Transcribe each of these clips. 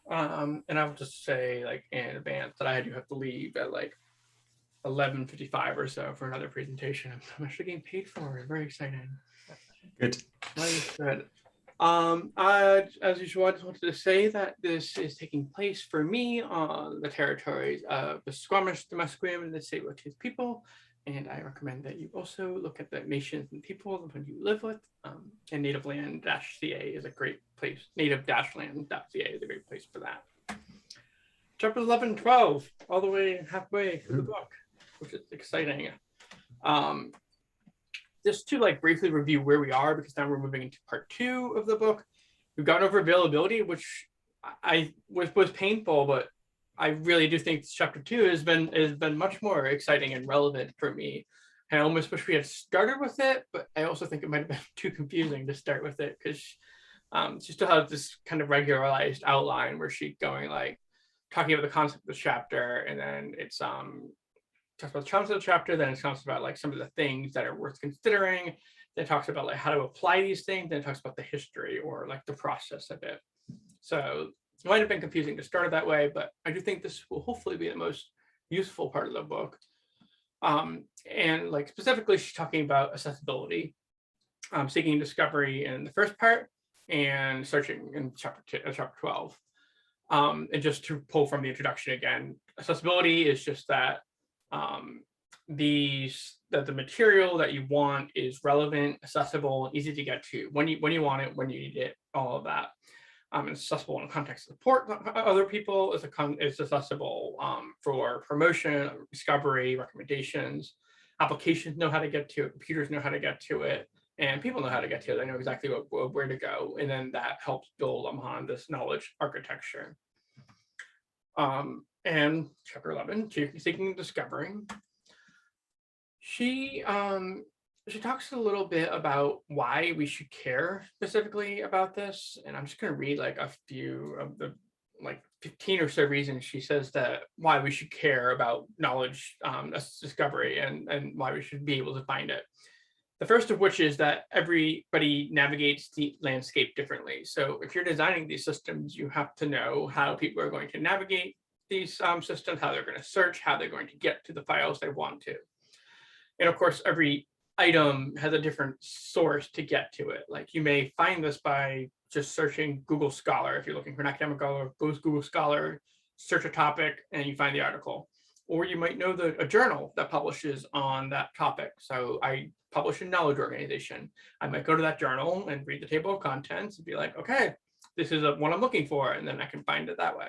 And I'll just say like in advance that I do have to leave at like 11:55 or so for another presentation. I'm actually getting paid for it. Very exciting. Good. Life good. As usual, I just wanted to say that this is taking place for me on the territories of the Squamish, the Musqueam, and the Tsleil-Waututh people. And I recommend that you also look at the nations and people who you live with. And nativeland-ca is a great place. Native-land.ca is a great place for that. Chapter 11 and 12, all the way halfway through the book, which is exciting. Just to like briefly review where we are, because now we're moving into part 2 of the book. We've gone over availability, which I was painful, but I really do think chapter 2 has been much more exciting and relevant for me. And I almost wish we had started with it, but I also think it might have been too confusing to start with it, because she still has this kind of regularized outline where she's going like talking about the concept of the chapter, and then it's talks about the challenge of the chapter, then it talks about like some of the things that are worth considering, then it talks about like how to apply these things, then it talks about the history or like the process of it. So it might have been confusing to start it that way, but I do think this will hopefully be the most useful part of the book. And like specifically, she's talking about accessibility, seeking discovery in the first part, and searching in chapter 12. And just to pull from the introduction again, accessibility is just that that the material that you want is relevant, accessible, easy to get to when you want it, when you need it, all of that. It's accessible in context support other people. It's accessible for promotion, discovery, recommendations. Applications know how to get to it. Computers know how to get to it. And people know how to get to it. They know exactly where to go. And then that helps build upon this knowledge architecture. And chapter 11, seeking and discovering. She talks a little bit about why we should care specifically about this, and I'm just going to read like a few of the like 15 or so reasons she says that why we should care about knowledge discovery, and why we should be able to find it. The first of which is that everybody navigates the landscape differently. So if you're designing these systems, you have to know how people are going to navigate these systems, how they're going to search, how they're going to get to the files they want to. And of course, every item has a different source to get to it. Like you may find this by just searching Google Scholar. If you're looking for an academic article, go to Google Scholar, search a topic, and you find the article. Or you might know a journal that publishes on that topic. So I publish a knowledge organization. I might go to that journal and read the table of contents and be like, okay, this is what I'm looking for, and then I can find it that way.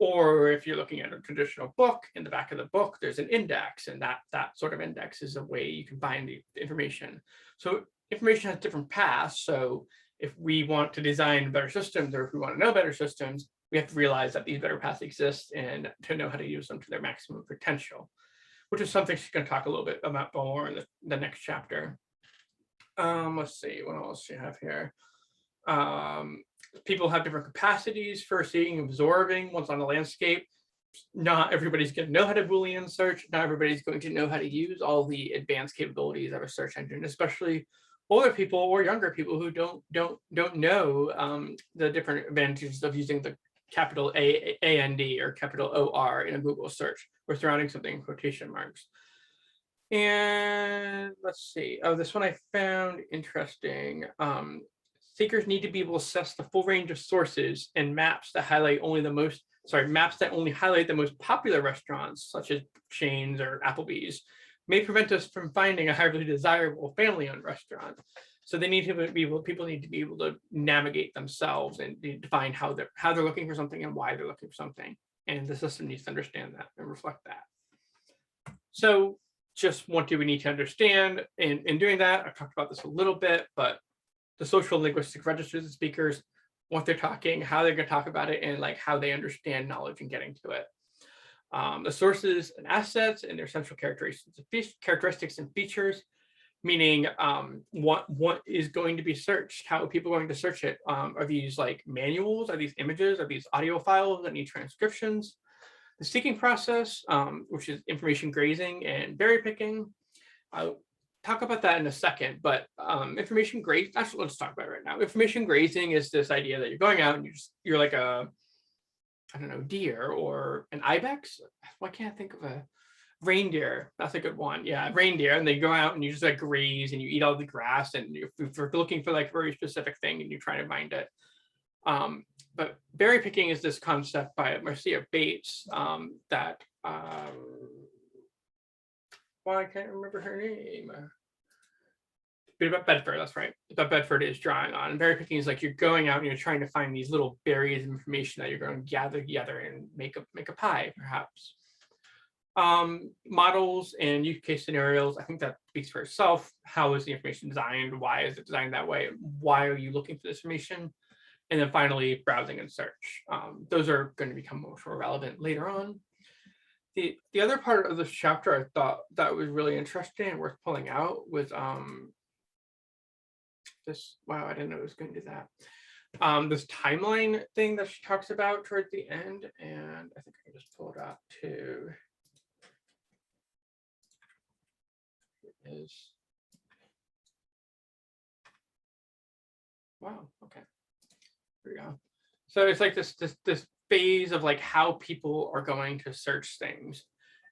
Or if you're looking at a traditional book, in the back of the book, there's an index, and that sort of index is a way you can find the information. So information has different paths. So if we want to design better systems, or if we want to know better systems, we have to realize that these better paths exist and to know how to use them to their maximum potential, which is something she's going to talk a little bit about more in the next chapter. Let's see, what else do you have here? People have different capacities for seeing and absorbing what's on the landscape. Not everybody's going to know how to Boolean search. Not everybody's going to know how to use all the advanced capabilities of a search engine, especially older people or younger people who don't know the different advantages of using the capital AND or capital OR in a Google search, or surrounding something in quotation marks. And let's see. Oh, this one I found interesting. Seekers need to be able to assess the full range of sources and maps that highlight only maps that only highlight the most popular restaurants, such as chains or Applebee's, may prevent us from finding a highly desirable family-owned restaurant. So they need to be able, people need to be able to navigate themselves and define how they're looking for something and why they're looking for something. And the system needs to understand that and reflect that. So just what do we need to understand in doing that? I've talked about this a little bit, but the social linguistic registers of speakers, what they're talking, how they're going to talk about it, and like how they understand knowledge and getting to it. The sources and assets and their central characteristics and features, meaning what is going to be searched, how are people going to search it? Are these like manuals? Are these images? Are these audio files that need transcriptions? The seeking process, which is information grazing and berry picking. I'll talk about that in a second, but information grazing, actually, let's talk about it right now. Information grazing is this idea that you're going out and you're like a I don't know, deer or an ibex. Why can't I think of a reindeer? That's a good one. Yeah, reindeer. And they go out and you just like graze and you eat all the grass, and you're looking for like a very specific thing and you're trying to find it. But berry picking is this concept by Marcia Bates that, well, I can't remember her name. Bedford, that's right. But Bedford is drawing on. And berry picking is like you're going out and you're trying to find these little berries of information that you're going to gather together and make a pie, perhaps. Models and use case scenarios, I think that speaks for itself. How is the information designed? Why is it designed that way? Why are you looking for this information? And then finally, browsing and search. Those are going to become much more relevant later on. The other part of this chapter I thought that was really interesting and worth pulling out was this. Wow, I didn't know it was going to do that. This timeline thing that she talks about towards the end, and I think I can just pull it up too. It is. Wow. Okay. Here we go. So it's like this phase of like how people are going to search things,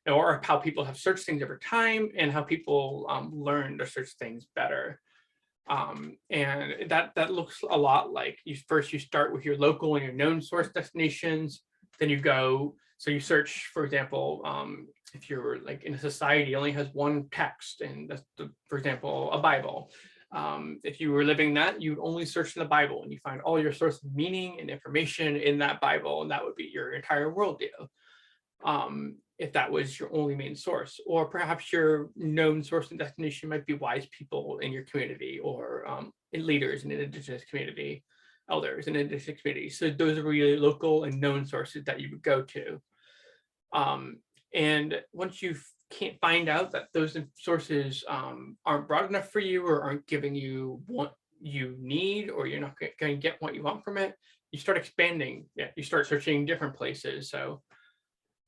or how people have searched things over time, and how people learn to search things better. And that looks a lot like you start with your local and your known source destinations, then you go, so you search, for example, if you're like in a society only has one text, and that's for example, a Bible. If you were living that, you'd only search in the Bible and you find all your source of meaning and information in that Bible, and that would be your entire worldview. If that was your only main source, or perhaps your known source and destination might be wise people in your community, or leaders in an indigenous community, elders in an indigenous community. So those are really local and known sources that you would go to. And once you can't find out that those sources aren't broad enough for you, or aren't giving you what you need, or you're not going to get what you want from it, you start expanding. Yeah, you start searching different places. So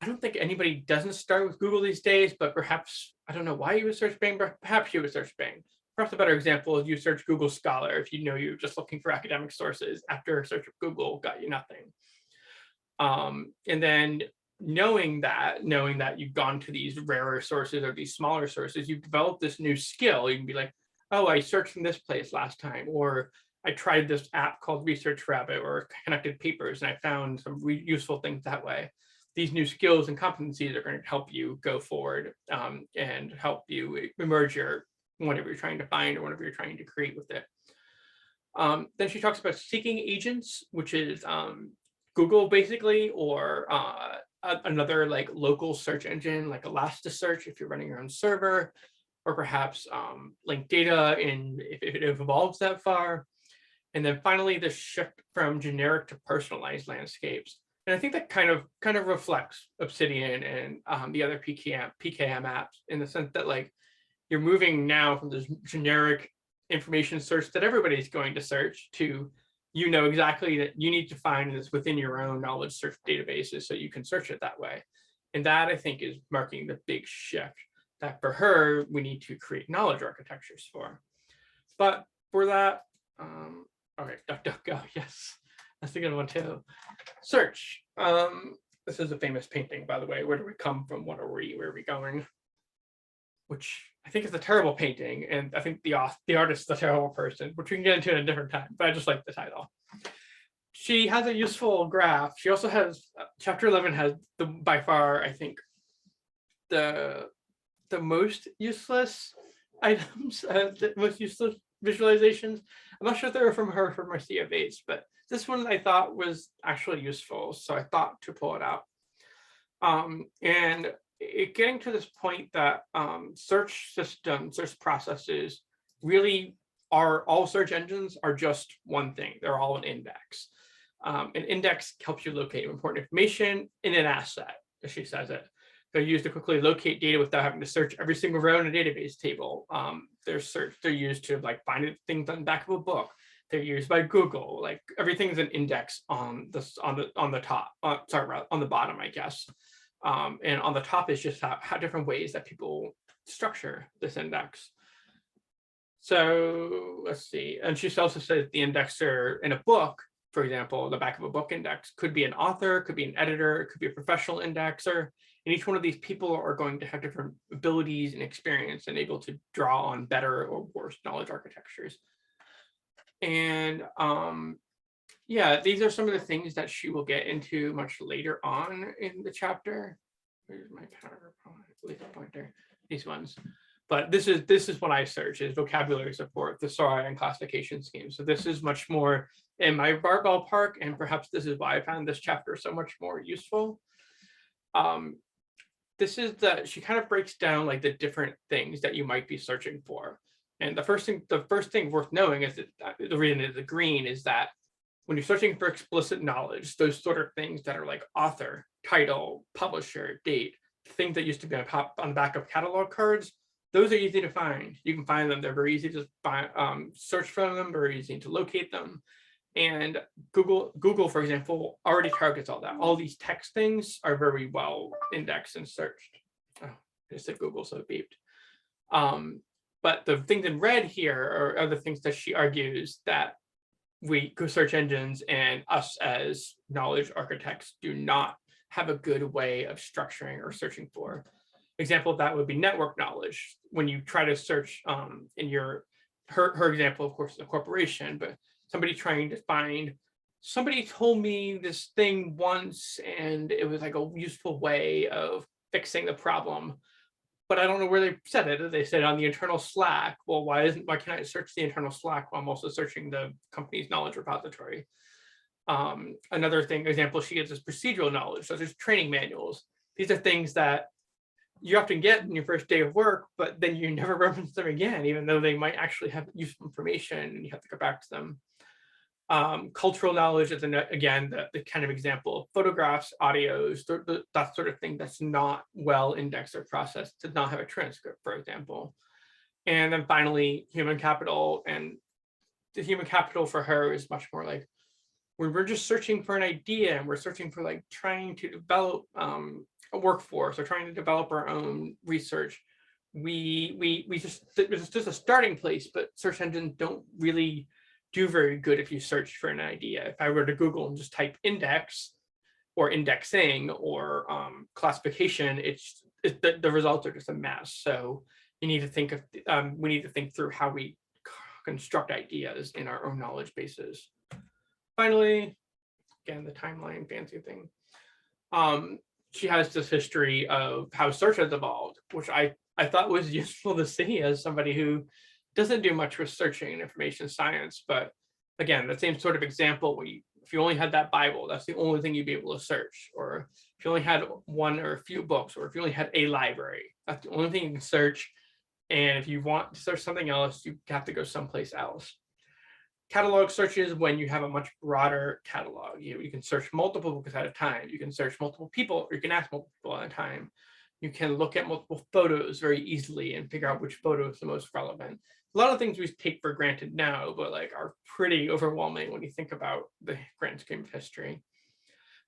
I don't think anybody doesn't start with Google these days, but perhaps, I don't know why you would search Bing, but perhaps you would search Bing. Perhaps a better example is you search Google Scholar if you know you're just looking for academic sources after a search of Google got you nothing. And then knowing that you've gone to these rarer sources or these smaller sources, you've developed this new skill. You can be like, oh, I searched from this place last time, or I tried this app called Research Rabbit or Connected Papers, and I found some useful things that way. These new skills and competencies are going to help you go forward and help you emerge whatever you're trying to find or whatever you're trying to create with it. Then she talks about seeking agents, which is Google basically, or another like local search engine like Elasticsearch if you're running your own server, or perhaps link data if it evolves that far. And then finally, the shift from generic to personalized landscapes. And I think that kind of reflects Obsidian and the other PKM apps, in the sense that like you're moving now from this generic information search that everybody's going to search to, you know exactly that you need to find this within your own knowledge search databases so you can search it that way. And that, I think, is marking the big shift that for her, we need to create knowledge architectures for. But for that, okay, DuckDuckGo, yes, that's a good one too. Search. This is a famous painting, by the way. Where do we come from? What are we? Where are we going? Which I think is a terrible painting, and I think the artist is a terrible person, which we can get into at a different time, but I just like the title. She has a useful graph. She also has, chapter 11 has by far, I think, the most useless items, the most useless visualizations. I'm not sure if they were from her or from Marcia Bates, but this one I thought was actually useful, so I thought to pull it out. And getting to this point that search systems, search processes really are, all search engines are just one thing. They're all an index. An index helps you locate important information in an asset, as she says it. They're used to quickly locate data without having to search every single row in a database table. They're used to like find things on the back of a book. They're used by Google. Like everything's an index on the top. On the bottom, I guess. And on the top is just how different ways that people structure this index. So let's see. And she also says the indexer in a book for example, the back of a book index could be an author, could be an editor, it could be a professional indexer. And each one of these people are going to have different abilities and experience and able to draw on better or worse knowledge architectures. And yeah, these are some of the things that she will get into much later on in the chapter. Where's my PowerPoint? Pointer. These ones. But this is what I search is vocabulary support, thesaurus, and classification schemes. So this is much more in my ballpark, and perhaps this is why I found this chapter so much more useful. This is she kind of breaks down like the different things that you might be searching for. And the first thing worth knowing is that the reason it's the green is that when you're searching for explicit knowledge, those sort of things that are like author, title, publisher, date, things that used to be on the back of catalog cards, those are easy to find. You can find them. They're very easy to find, search for them, very easy to locate them. And Google, for example, already targets all that. All these text things are very well indexed and searched. Oh, I just said Google, so it beeped. But the things in red here are the things that she argues that we search engines and us as knowledge architects do not have a good way of structuring or searching for. Example of that would be network knowledge. When you try to search in her example, of course, is a corporation, but somebody trying to find, somebody told me this thing once and it was like a useful way of fixing the problem, but I don't know where they said it. They said on the internal Slack. Well, why can't I search the internal Slack while I'm also searching the company's knowledge repository? Another example she gives is procedural knowledge, such as training manuals. These are things that you often get in your first day of work, but then you never reference them again, even though they might actually have useful information and you have to go back to them. Cultural knowledge is, again, the kind of example of photographs, audios, that sort of thing that's not well indexed or processed, does not have a transcript, for example. And then finally, human capital. And the human capital for her is much more like, we're just searching for an idea and we're searching for like trying to develop a workforce or trying to develop our own research. It's just a starting place, but search engines don't really do very good if you search for an idea. If I were to Google and just type index or indexing or classification, the results are just a mess. So you need to think of we need to think through how we construct ideas in our own knowledge bases. Finally, again, the timeline fancy thing. She has this history of how search has evolved, which I thought was useful to see as somebody who doesn't do much with searching in information science. But again, the same sort of example, if you only had that Bible, that's the only thing you'd be able to search. Or if you only had one or a few books, or if you only had a library, that's the only thing you can search. And if you want to search something else, you have to go someplace else. Catalog searches when you have a much broader catalog. You can search multiple books at a time. You can search multiple people, or you can ask multiple people at a time. You can look at multiple photos very easily and figure out which photo is the most relevant. A lot of things we take for granted now, but like are pretty overwhelming when you think about the grand scheme of history.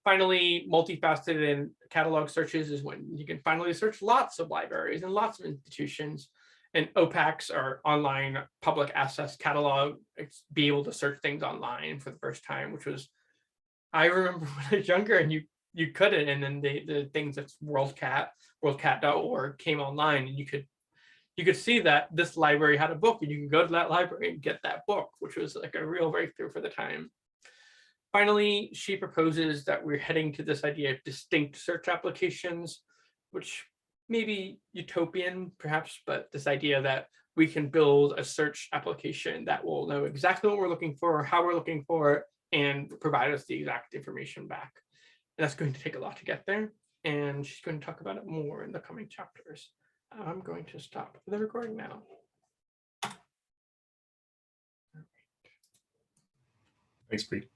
Finally, multifaceted in catalog searches is when you can finally search lots of libraries and lots of institutions. And OPACs are online public access catalog. It's be able to search things online for the first time, which was, I remember when I was younger and you couldn't, and then the things that's worldcat.org came online, and you could see that this library had a book, and you can go to that library and get that book, which was like a real breakthrough for the time. Finally, she proposes that we're heading to this idea of distinct search applications, which may be utopian perhaps, but this idea that we can build a search application that will know exactly what we're looking for, how we're looking for it, and provide us the exact information back. And that's going to take a lot to get there. And she's going to talk about it more in the coming chapters. I'm going to stop the recording now. Thanks, Pete.